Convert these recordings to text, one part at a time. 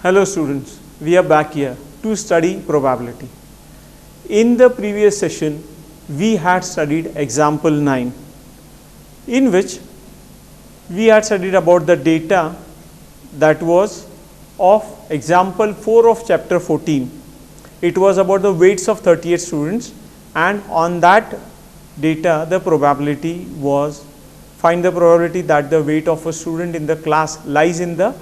Hello students, we are back here to study probability. In the previous session, we had studied example 9, in which we had studied about the data that was of example 4 of chapter 14. It was about the weights of 38 students, and on that data the probability was, find the probability that the weight of a student in the class lies in the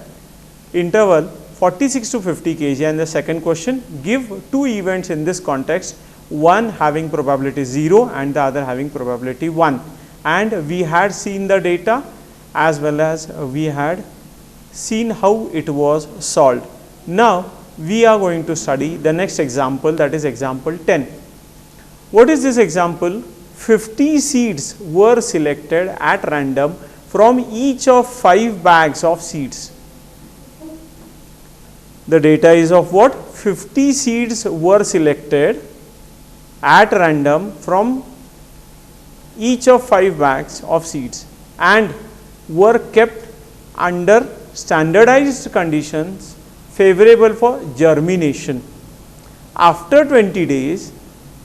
interval 46 to 50 kg, and the second question, give two events in this context, one having probability 0 and the other having probability 1, and we had seen the data as well as we had seen how it was solved. Now we are going to study the next example, that is example 10. What is this example? 50 seeds were selected at random from each of 5 bags of seeds. The data is of what? 50 seeds were selected at random from each of 5 bags of seeds and were kept under standardized conditions favorable for germination. After 20 days,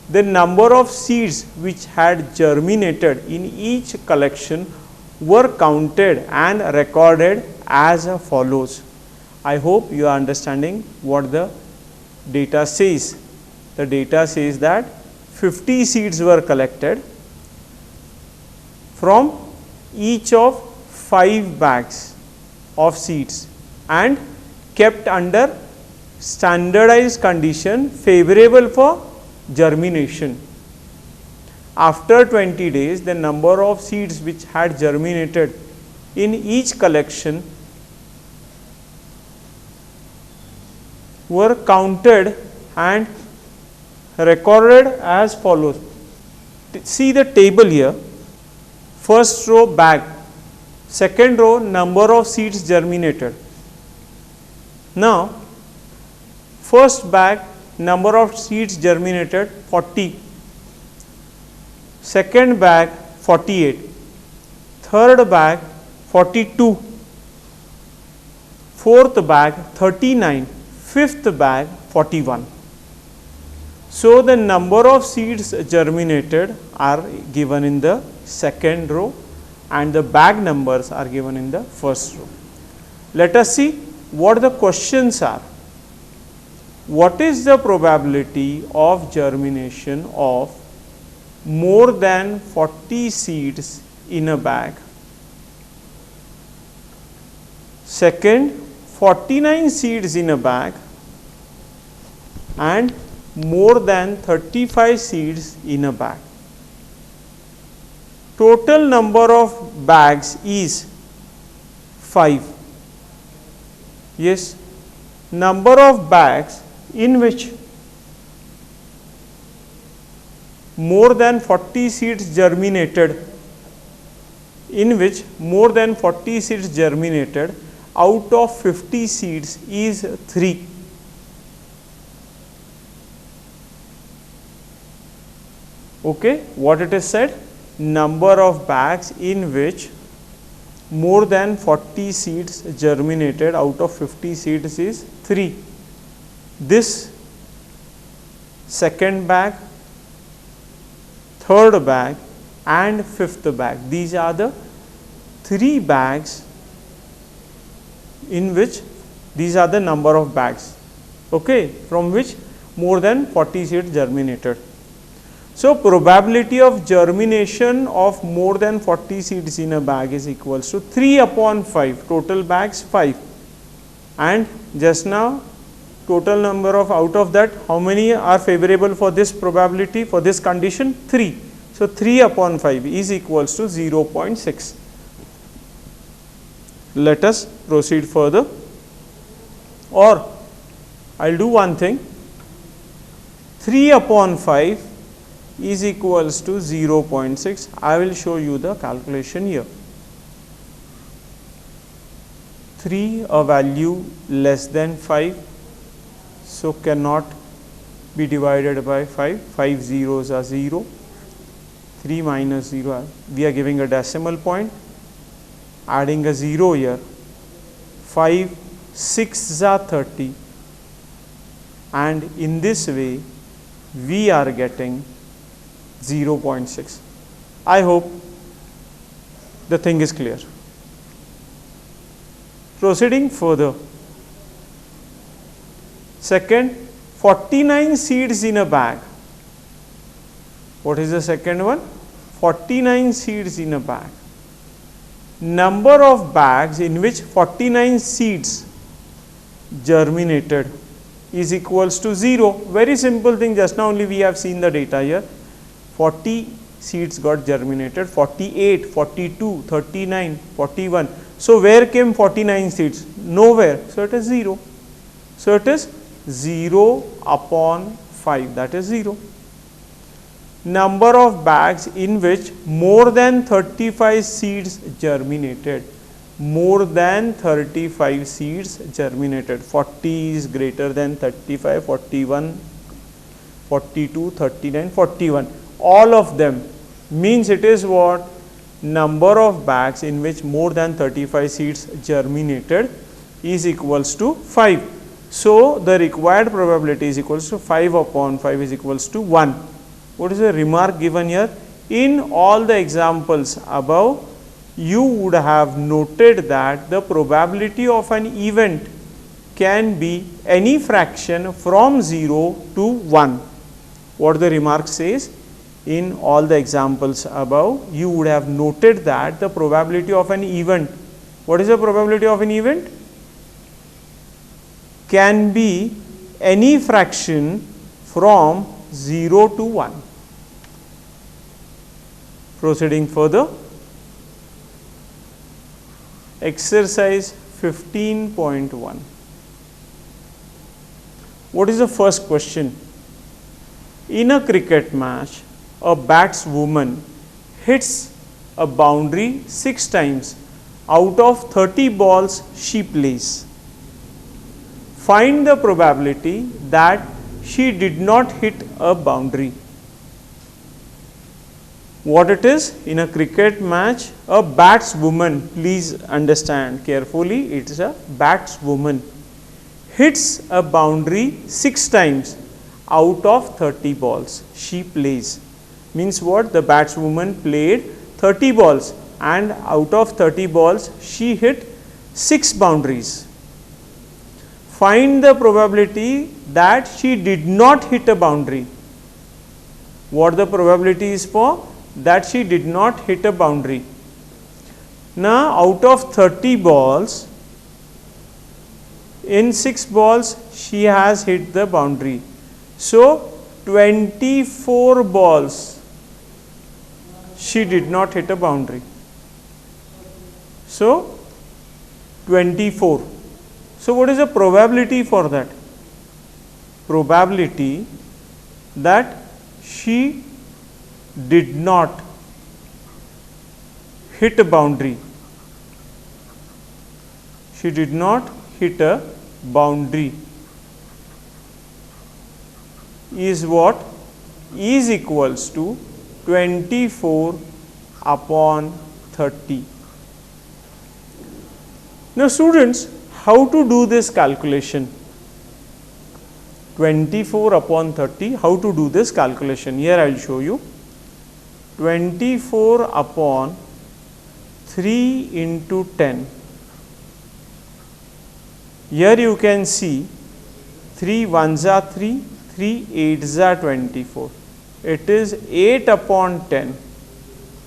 the number of seeds which had germinated in each collection were counted and recorded as follows. I hope you are understanding what the data says. The data says that 50 seeds were collected from each of 5 bags of seeds and kept under standardized condition favorable for germination. After 20 days, the number of seeds which had germinated in each collection were counted and recorded as follows. See the table here. First row bag, second row number of seeds germinated. Now first bag number of seeds germinated 40, second bag 48, third bag 42, fourth bag 39, fifth bag 41. So the number of seeds germinated are given in the second row and the bag numbers are given in the first row. Let us see what the questions are. What is the probability of germination of more than 40 seeds in a bag? Second, 49 seeds in a bag and more than 35 seeds in a bag. Total number of bags is 5. Yes, number of bags in which more than 40 seeds germinated, out of 50 seeds is 3. Okay, what it is said? Number of bags in which more than 40 seeds germinated out of 50 seeds is 3. This second bag, third bag and fifth bag, these are the 3 bags in which these are the number of bags, okay, from which more than 40 seeds germinated. So probability of germination of more than 40 seeds in a bag is equals to 3 upon 5, total bags 5, and just now total number of, out of that how many are favorable for this probability, for this condition? 3. So 3 upon 5 is equals to 0.6. Let us proceed further, or I will do one thing. 3 upon 5 is equals to 0.6. I will show you the calculation here. 3 a value less than 5, so cannot be divided by 5. 5 zeros are 0. 3 minus 0, we are giving a decimal point, adding a 0 here. 5 6 are 30, and in this way we are getting 0.6. I hope the thing is clear. Proceeding further. Second, 49 seeds in a bag. What is the second one? 49 seeds in a bag. Number of bags in which 49 seeds germinated is equals to 0. Very simple thing, just now only we have seen the data here. 40 seeds got germinated, 48, 42, 39, 41. So where came 49 seeds? Nowhere. So it is 0. So it is 0 upon 5, that is 0. Number of bags in which more than 35 seeds germinated. More than 35 seeds germinated. 40 is greater than 35, 41, 42, 39, 41. All of them means it is what? Number of bags in which more than 35 seeds germinated is equals to 5. So the required probability is equals to 5 upon 5 is equals to 1. What is the remark given here? In all the examples above, you would have noted that the probability of an event can be any fraction from 0 to 1. What the remark says? In all the examples above, you would have noted that the probability of an event, what is the probability of an event? Can be any fraction from 0 to 1. Proceeding further, exercise 15.1. What is the first question? In a cricket match, a batswoman hits a boundary 6 times out of 30 balls she plays. Find the probability that she did not hit a boundary. What it is? In a cricket match, a batswoman, please understand carefully, it is a batswoman, hits a boundary 6 times out of 30 balls she plays. Means what? The batswoman played 30 balls and out of 30 balls she hit 6 boundaries. Find the probability that she did not hit a boundary. What the probability is for? That she did not hit a boundary. Now out of 30 balls, in 6 balls she has hit the boundary. So 24 balls she did not hit a boundary. So 24. So what is the probability for that? Probability that she did not hit a boundary. She did not hit a boundary is what? Is equals to 24 upon 30. Now students, how to do this calculation? 24 upon 30, how to do this calculation? Here I will show you. 24 upon 3 into 10. Here you can see 3 ones are 3, 3 eights are 24. It is 8 upon 10.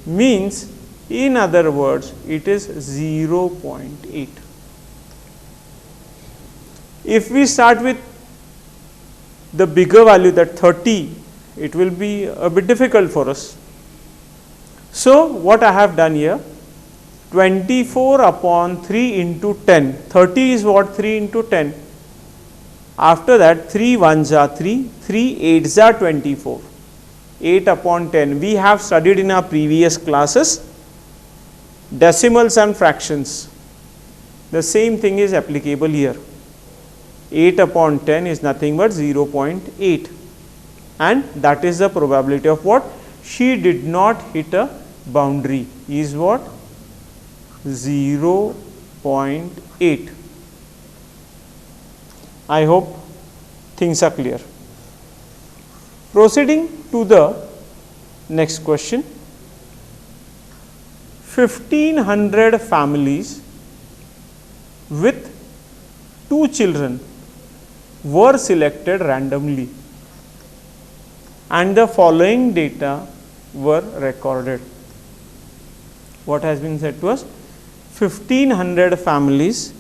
Means, in other words, it is 0.8. If we start with the bigger value, that 30, it will be a bit difficult for us. So what I have done here, 24 upon 3 into 10. 30 is what? 3 into 10. After that, 3 ones are 3, 3 eights are 24. 8 upon 10. We have studied in our previous classes decimals and fractions. The same thing is applicable here. 8 upon 10 is nothing but 0.8, and that is the probability of what? She did not hit a boundary is what? 0.8. I hope things are clear. Proceeding to the next question. 1500 families with 2 children were selected randomly and the following data were recorded. What has been said to us? 1500 families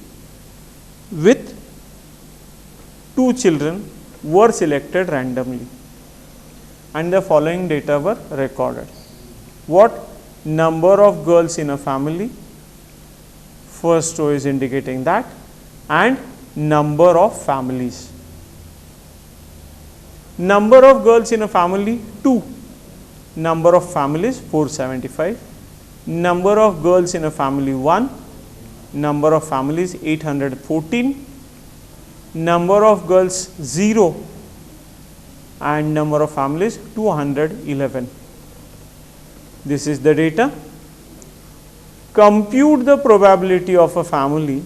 with 2 children were selected randomly and the following data were recorded. What number of girls in a family? First row is indicating that, and number of families. Number of girls in a family 2, number of families 475, number of girls in a family 1, number of families 814, number of girls 0, and number of families 211. This is the data. Compute the probability of a family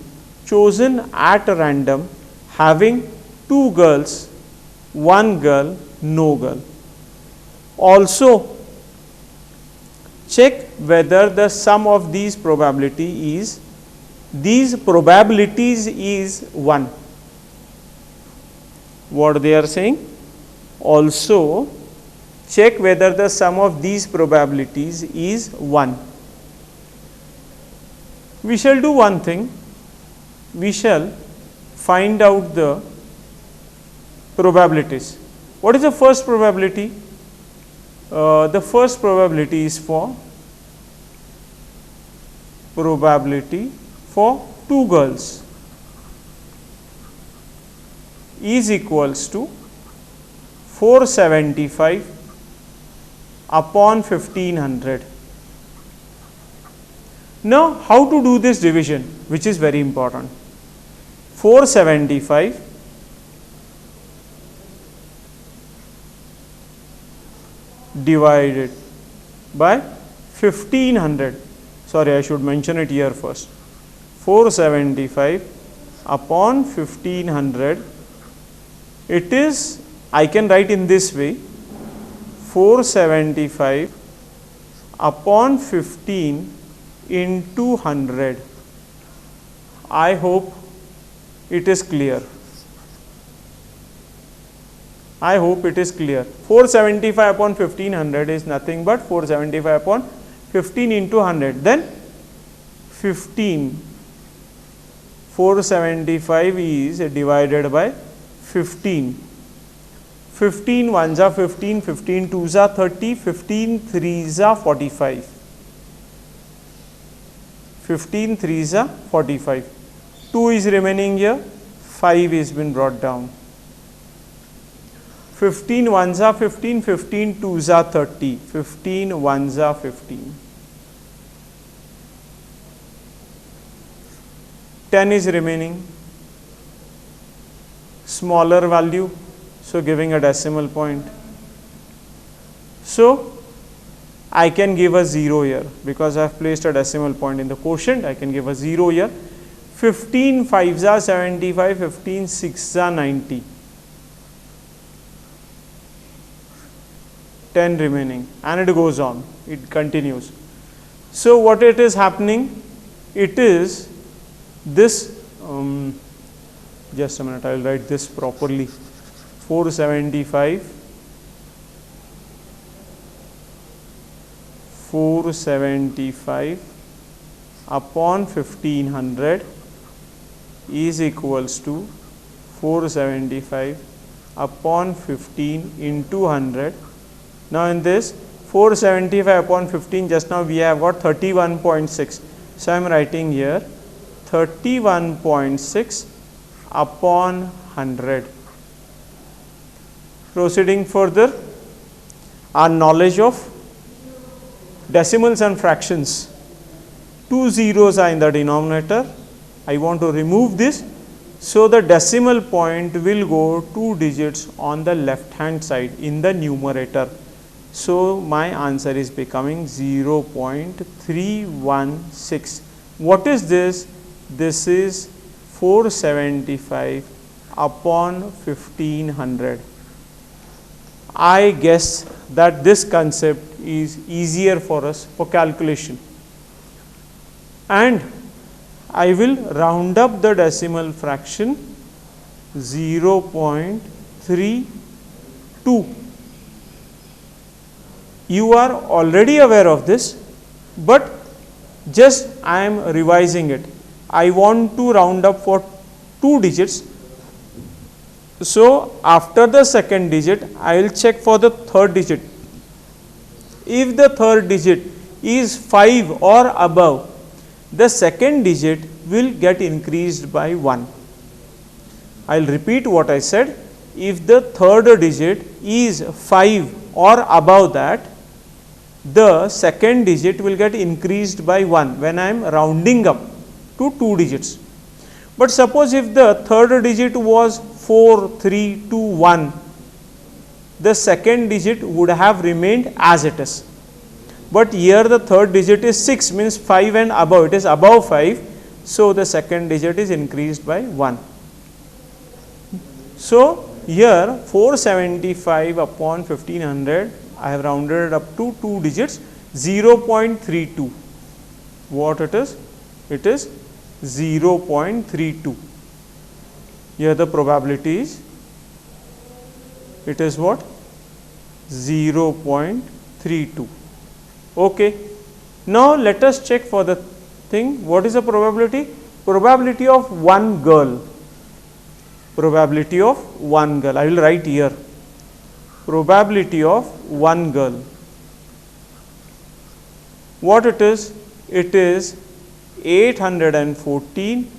chosen at random having 2 girls, 1 girl, no girl. Also, check whether the sum of these probabilities is 1. What they are saying? Also, check whether the sum of these probabilities is 1. We shall do one thing. We shall find out the probabilities. What is the first probability? The first probability is for probability for 2 girls is equals to 475 upon 1500. Now, how to do this division, which is very important? 475 divided by 1500. Sorry, I should mention it here first. 475 upon 1500. It is, I can write in this way, 475 upon 15 into 100. I hope it is clear. I hope it is clear. 475 upon 1500 is nothing but 475 upon 15 into 100. Then 15, 475 is divided by 15. 15 ones are 15, 15 twos are 30, 15 threes are 45. 15 threes are 45. 2 is remaining here, 5 is been brought down. 15 ones are 15, 15 twos are 30, 15 ones are 15. 10 is remaining, smaller value, so giving a decimal point. So, I can give a 0 here because I have placed a decimal point in the quotient. I can give a 0 here. 15 5s are 75, 15 6s are 90. 10 remaining, and it goes on, it continues. So, what it is happening? It is this, just a minute, I will write this properly. 475 upon 1500 is equals to 475 upon 15 into 100. Now, in this 475 upon 15, just now we have got 31.6. So, I am writing here 31.6 upon 100. Proceeding further, our knowledge of decimals and fractions. 2 zeros are in the denominator. I want to remove this. So, the decimal point will go 2 digits on the left hand side in the numerator. So, my answer is becoming 0.316. What is this? This is 475 upon 1500. I guess that this concept is easier for us for calculation, and I will round up the decimal fraction 0.32. You are already aware of this, but just I am revising it. I want to round up for 2 digits. So, after the second digit, I will check for the third digit. If the third digit is 5 or above, the second digit will get increased by 1. I will repeat what I said. If the third digit is 5 or above that, the second digit will get increased by 1 when I am rounding up to 2 digits. But suppose if the third digit was 4, 3, 2, 1, the second digit would have remained as it is. But here the third digit is 6, means 5 and above, it is above 5. So, the second digit is increased by 1. So, here 475 upon 1500, I have rounded up to 2 digits, 0.32. What it is? It is 0.32. Here the probability is, it is what? 0.32. Okay. Now, let us check for the thing. What is the probability? Probability of one girl. Probability of one girl. I will write here. Probability of one girl. What it is? It is 814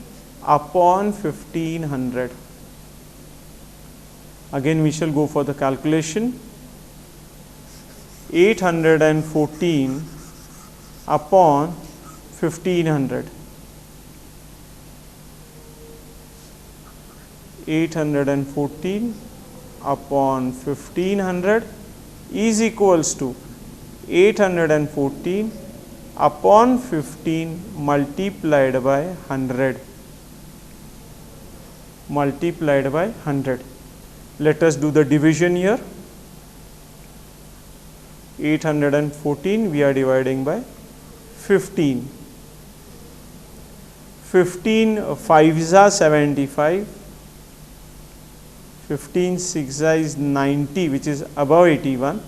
upon 1500. Again we shall go for the calculation. 814 upon 1500. 814 upon 1500 is equals to 814 upon 15 multiplied by 100. Multiplied by 100. Let us do the division here. 814 we are dividing by 15. 15 5s are 75. 15 6 is 90, which is above 81.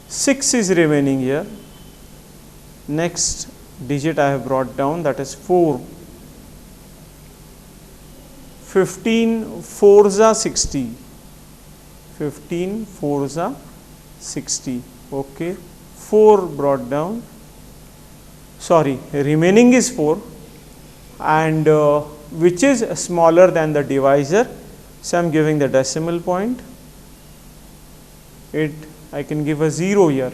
6 is remaining here. Next digit I have brought down, that is 4. 15 4s are 60. 15 4s are 60. Okay. 4 brought down. Sorry, remaining is 4, and which is smaller than the divisor. So, I am giving the decimal point. I can give a 0 here.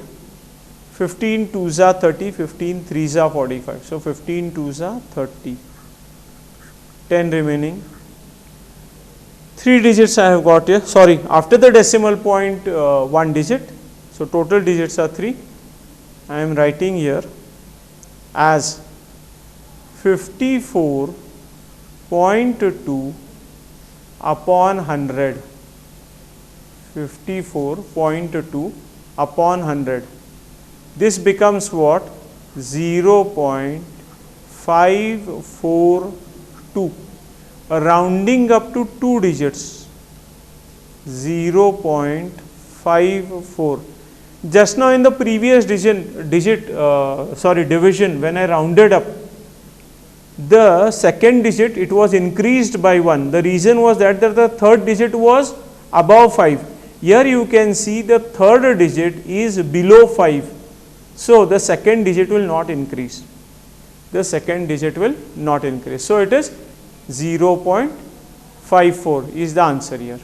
15 2s are 30, 15 3s are 45. So, 15 2s are 30. 10 remaining. 3 digits I have got here. Sorry, after the decimal point 1 digit. So, total digits are 3. I am writing here as 54.2 upon 100. 54.2 upon 100. This becomes what? 0.542. Rounding up to 2 digits. 0.54. Just now in the previous division, when I rounded up the second digit, it was increased by 1. The reason was that the third digit was above 5. Here you can see the third digit is below 5. So, the second digit will not increase. The second digit will not increase. So, it is 0.54 is the answer here.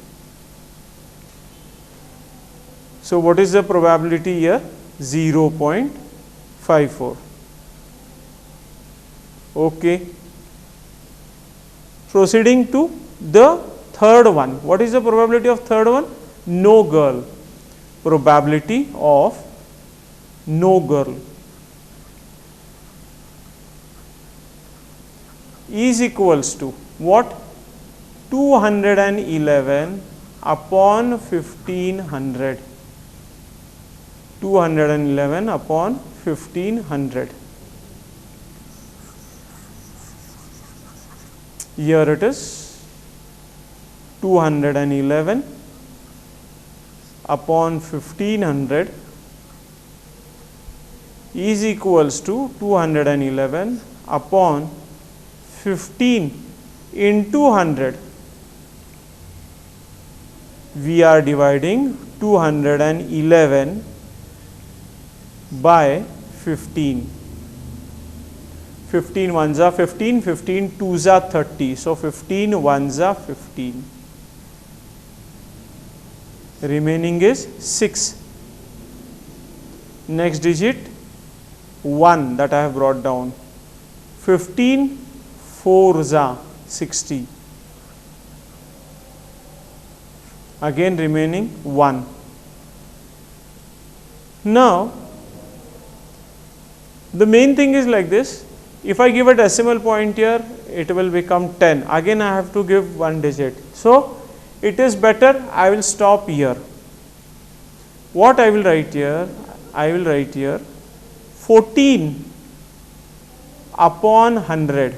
So, what is the probability here? 0.54. Okay. Proceeding to the third one. What is the probability of third one? No girl. Probability of no girl is equals to what? 211 upon 1500. 211 upon 1500. Here it is 211 upon 1500 is equals to 211 upon 15 into 100. We are dividing 211 by 15. 15 ones are 15, 15 twos are 30. So 15 ones are 15. Remaining is 6. Next digit 1 that I have brought down. 15 fours are 60. Again remaining 1. Now the main thing is like this. If I give a decimal point here, it will become 10. Again I have to give one digit. So it is better I will stop here. What I will write here? I will write here 14 upon 100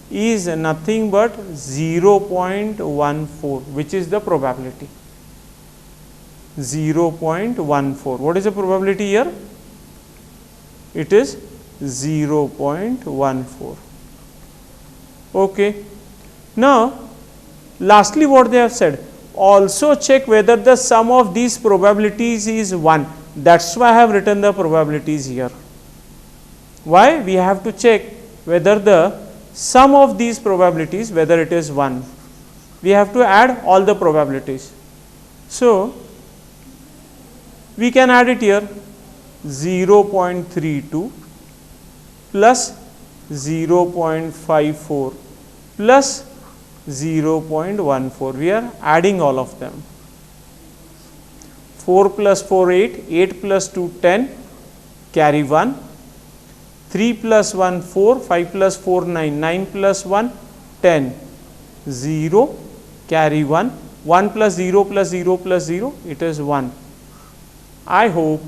is nothing but 0.14, which is the probability. 0.14. What is the probability here? It is 0.14. Okay. Now, lastly what they have said, also check whether the sum of these probabilities is 1. That's why I have written the probabilities here. Why? We have to check whether the sum of these probabilities, whether it is 1. We have to add all the probabilities. So, we can add it here 0.32 plus 0.54 plus 0.14. We are adding all of them. 4 plus 4 8, 8 plus 2 10, carry 1, 3 plus 1 4, 5 plus 4 9, 9 plus 1 10, 0, carry 1, 1 plus 0 plus 0 plus 0, it is 1. I hope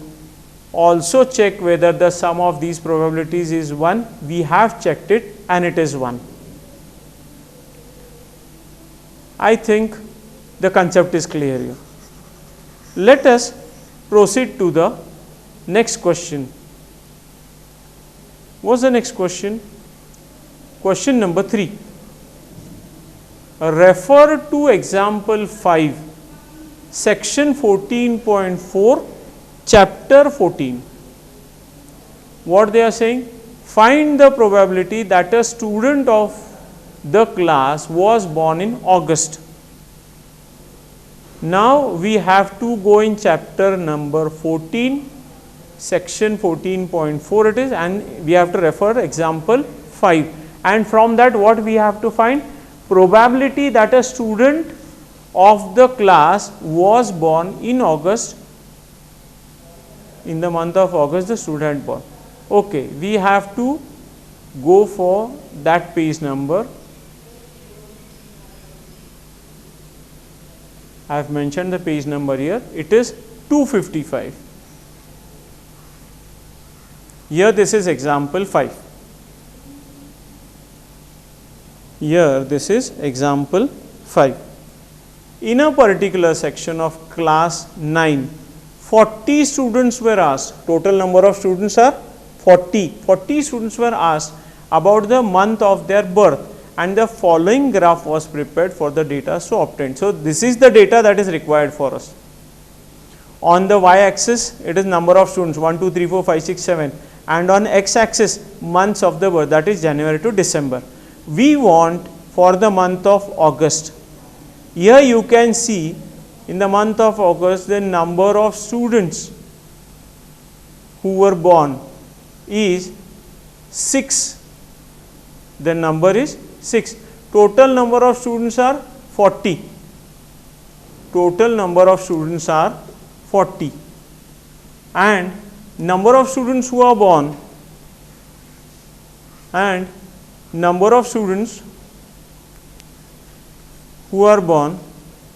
also check whether the sum of these probabilities is 1. We have checked it and it is 1. I think the concept is clear here. Let us proceed to the next question. What's the next question? Question number 3. Refer to example 5, section 14.4, chapter 14. What they are saying? Find the probability that a student of the class was born in August. Now we have to go in chapter number 14, section 14.4 it is, and we have to refer example 5. And from that what we have to find? Probability that a student of the class was born in August, in the month of August the student born. Okay, we have to go for that page number. I have mentioned the page number here. It is 255. Here this is example 5. Here this is example 5. In a particular section of class 9, 40 students were asked. Total number of students are 40. 40 students were asked about the month of their birth, and the following graph was prepared for the data so obtained. So this is the data that is required for us. On the y-axis it is number of students 1, 2, 3, 4, 5, 6, 7, and on x-axis months of the birth, that is January to December. We want for the month of August. Here you can see in the month of August the number of students who were born is 6. The number is 6. Total number of students are 40. Total number of students are 40. And number of students who are born and number of students who are born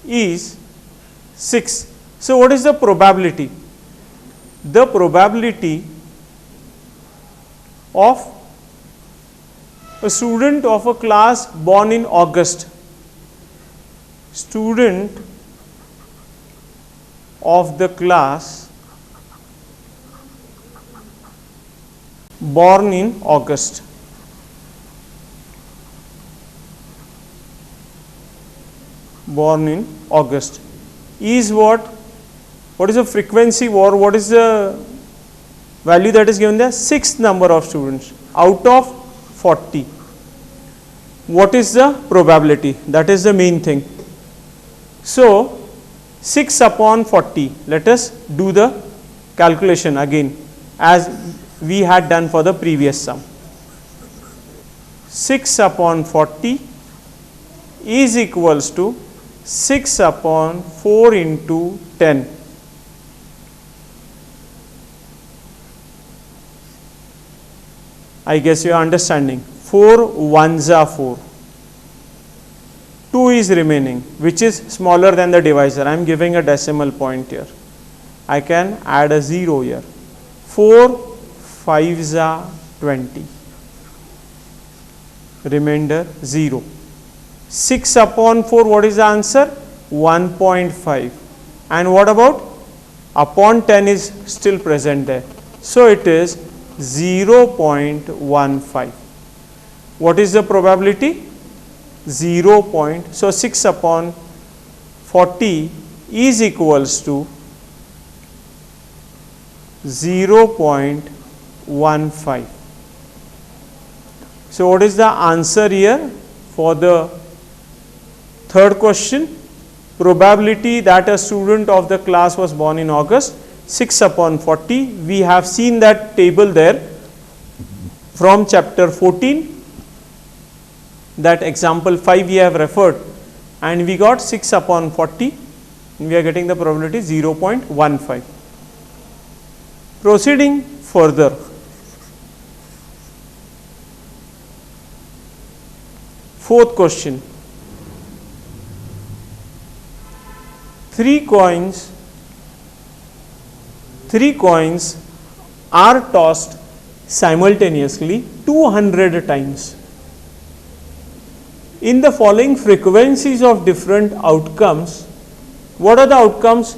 is 6. So what is the probability? The probability of a student of a class born in August, student of the class born in August, is what? What is the frequency, or what is the value that is given there? 6th number of students out of 40. What is the probability? That is the main thing. So 6 upon 40, let us do the calculation again as we had done for the previous sum. 6 upon 40 is equals to 6 upon 4 into 10. I guess you are understanding. 4 ones are 4. 2 is remaining, which is smaller than the divisor. I am giving a decimal point here. I can add a 0 here. 4 5s are 20. Remainder 0. 6 upon 4, what is the answer? 1.5. And what about? Upon 10 is still present there. So it is 0.15. What is the probability? 0. So 6 upon 40 is equals to 0.15. So what is the answer here for the third question? Probability that a student of the class was born in August, 6 upon 40. We have seen that table there from chapter 14. That example 5 we have referred, and we got 6 upon 40. We are getting the probability 0.15. Proceeding further. Fourth question. 3 coins are tossed simultaneously 200 times. In the following frequencies of different outcomes, what are the outcomes?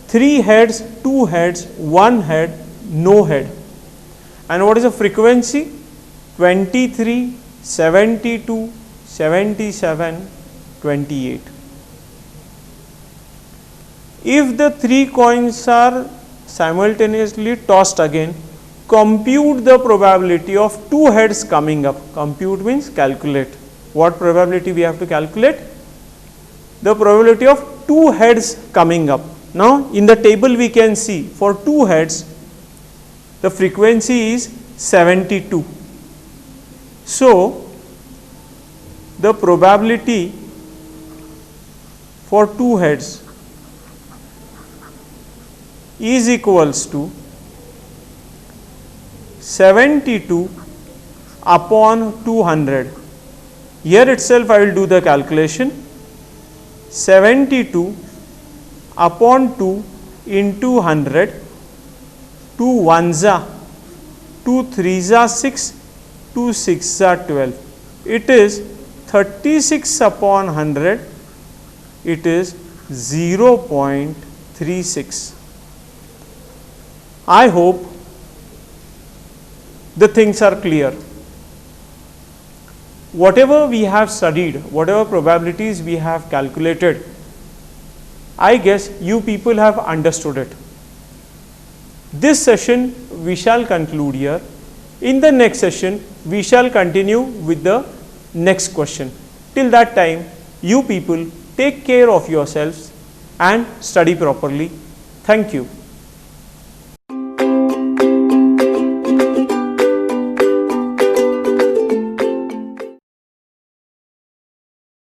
3 heads, 2 heads, 1 head, no head. And what is the frequency? 23, 72, 77, 28. If the 3 coins are simultaneously tossed again, compute the probability of 2 heads coming up. Compute means calculate. What probability we have to calculate? The probability of 2 heads coming up. Now in the table we can see for 2 heads the frequency is 72. So the probability for 2 heads is equals to 72 upon 200. Here itself I will do the calculation. 72 upon 2 into 100. 2 ones are 2 threes are 6, 2 sixes are 12. It is 36 upon 100. It is 0.36. I hope the things are clear. Whatever we have studied, whatever probabilities we have calculated, I guess you people have understood it. This session we shall conclude here. In the next session, we shall continue with the next question. Till that time, you people take care of yourselves and study properly. Thank you.